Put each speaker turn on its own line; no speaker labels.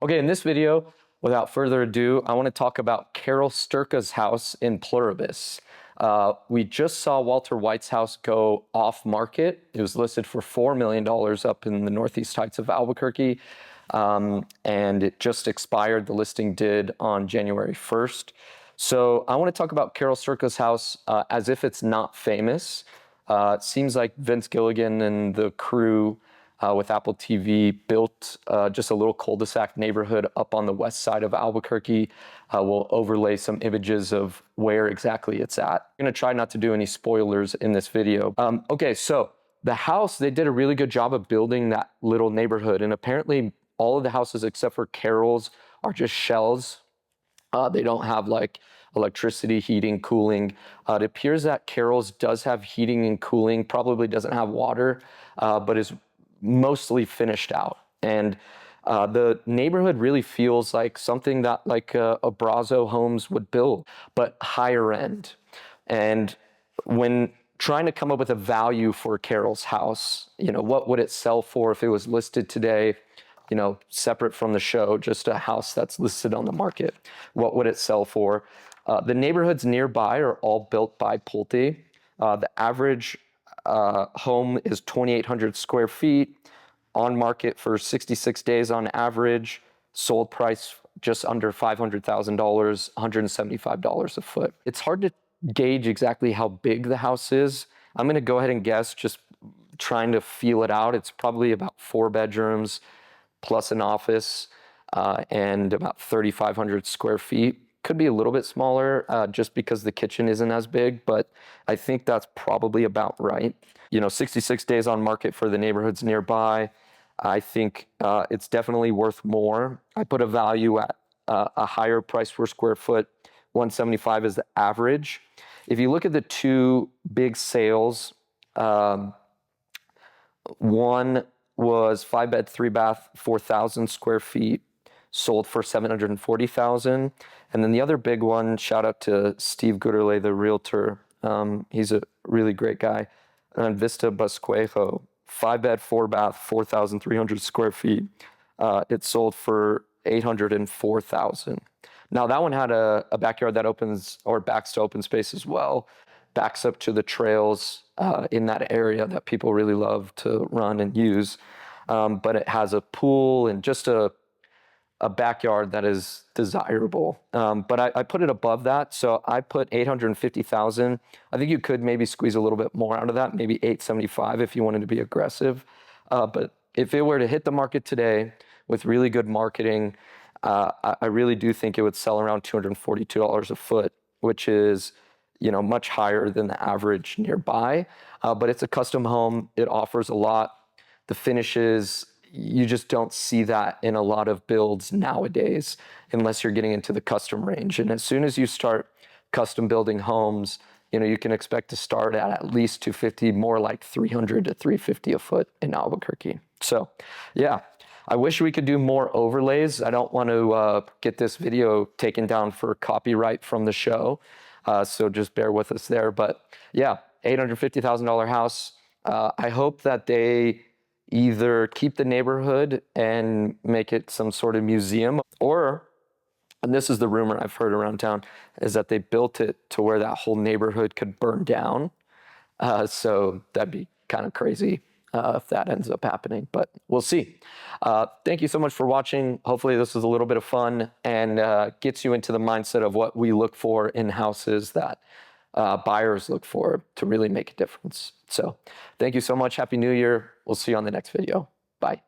Okay, in this video, without further ado, I want to talk about Carol Sturka's house in Pluribus. We just saw Walter White's house go off market. It was listed for $4 million up in the Northeast Heights of Albuquerque, and it just expired. The listing did on January 1st. So I want to talk about Carol Sturka's house as if it's not famous. It seems like Vince Gilligan and the crew with Apple TV built just a little cul-de-sac neighborhood up on the west side of Albuquerque. We'll overlay some images of where exactly it's at. I'm gonna try not to do any spoilers in this video. Okay, so the house, they did a really good job of building that little neighborhood, and apparently all of the houses except for Carol's are just shells. They don't have like electricity, heating, cooling. It appears that Carol's does have heating and cooling, probably doesn't have water, but is mostly finished out. And the neighborhood really feels like something that like a Brazo Homes would build, but higher end. And when trying to come up with a value for Carol's house, you know, what would it sell for if it was listed today, you know, separate from the show, just a house that's listed on the market? What would it sell for? The neighborhoods nearby are all built by Pulte. The average home is 2,800 square feet, on market for 66 days on average, sold price just under $500,000, $175 a foot. It's hard to gauge exactly how big the house is. I'm gonna go ahead and guess, just trying to feel it out. It's probably about 4 bedrooms plus an office and about 3,500 square feet. Could be a little bit smaller just because the kitchen isn't as big, but I think that's probably about right. You know, 66 days on market for the neighborhoods nearby. I think it's definitely worth more. I put a value at a higher price per square foot. 175 is the average. If you look at the two big sales, one was 5-bed, 3-bath, 4,000 square feet, sold for $740,000. And then the other big one, shout out to Steve Gooderley, the realtor. He's a really great guy. On Vista Vieja, 5-bed, 4-bath, 4,300 square feet. It sold for $804,000. Now that one had a backyard that opens or backs to open space as well, backs up to the trails in that area that people really love to run and use. But it has a pool and just a backyard that is desirable. But I put it above that. So I put 850,000. I think you could maybe squeeze a little bit more out of that, maybe 875 if you wanted to be aggressive. But if it were to hit the market today with really good marketing, I really do think it would sell around $242 a foot, which is, you know, much higher than the average nearby. But it's a custom home. It offers a lot. The finishes, you just don't see that in a lot of builds nowadays unless you're getting into the custom range. And as soon as you start custom building homes, you know, you can expect to start at least 250, more like 300 to 350 a foot in Albuquerque. So yeah, I wish we could do more overlays. I don't want to get this video taken down for copyright from the show. So just bear with us there. But yeah, $850,000 house. I hope that they either keep the neighborhood and make it some sort of museum, or, and this is the rumor I've heard around town, is that they built it to where that whole neighborhood could burn down. So that'd be kind of crazy if that ends up happening, but we'll see. Thank you so much for watching. Hopefully this was a little bit of fun and gets you into the mindset of what we look for in houses that buyers look for to really make a difference. So thank you so much. Happy New Year. We'll see you on the next video. Bye.